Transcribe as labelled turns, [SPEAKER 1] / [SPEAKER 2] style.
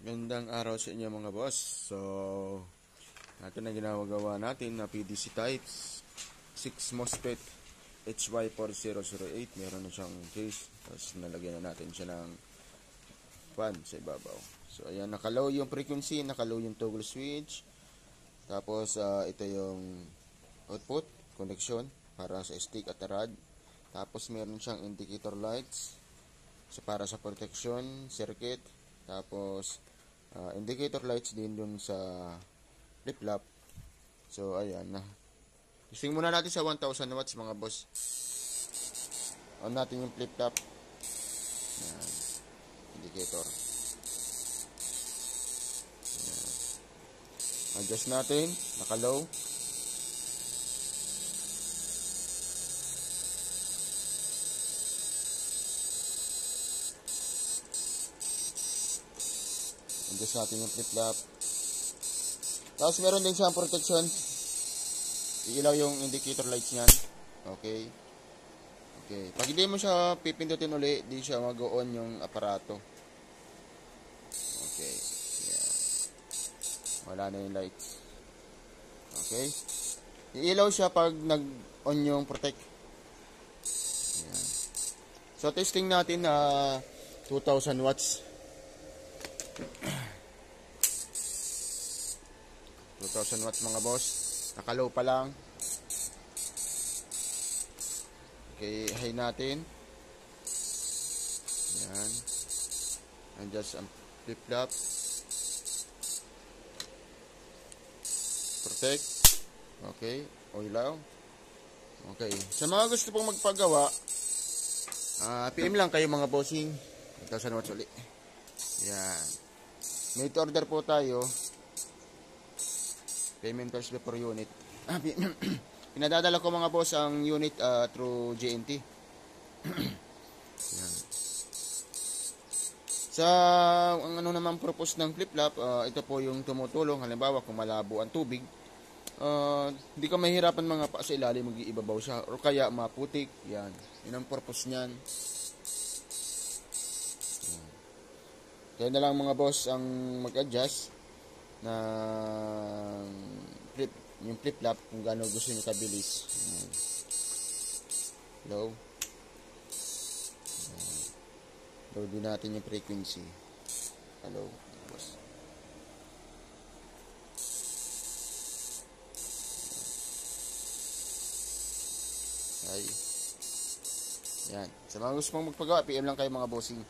[SPEAKER 1] Gandang araw sa inyo mga boss. So, ito na ginagawa natin na PDC types 6 MOSFET HY4008. Meron na siyang case. Tapos nalagyan na natin siya ng fan sa ibabaw. So, ayan, nakalow yung frequency, nakalow yung toggle switch. Tapos, ito yung output, connection para sa stick at rod. Tapos, meron siyang indicator lights. So, para sa protection circuit. Tapos, indicator lights din dun sa flip-flop. So, ayan na. Testing muna natin sa 1000 watts mga boss. On natin yung flip-flop. Ayan. Indicator. Ayan. Adjust natin. Naka-low. Adjust natin yung flip-flop. Tapos meron din siyang protection. Iilaw yung indicator lights niyan. Okay. Okay. Pag hindi mo siya pipindutin uli, di siya mag-on yung aparato. Okay. Yan. Wala na yung lights. Okay. Iilaw siya pag nag-on yung protect. Yan. So testing natin na 2000 watts. 2000 watts mga boss. Nakalow pa lang. Okay, high natin. Yan. Adjust ang flip-flop. Protect. Okay, oilaw. Okay. Sa mga gusto pong magpagawa, PM lang kayo mga bossing. 2000 watts ulit. Yan. Made to order po tayo. Payment first before unit. Pinadadala ko mga boss ang unit through JNT. Yan. Sa ang ano naman purpose ng flip-flop, ito po yung tumutulong. Halimbawa kung malabo ang tubig, hindi ka mahirapan mga pa sa ilalim, mag-iibabaw siya. O kaya maputik. Yan. Yun ang purpose niyan. Kaya na lang mga boss ang mag-adjust ng yung flip-flop kung gaano gusto nyo kabilis. Low. Low din natin yung frequency. Hello. Boss. Ay. Yan. Sa mga gusto mong magpagawa, PM lang kayo mga bossing.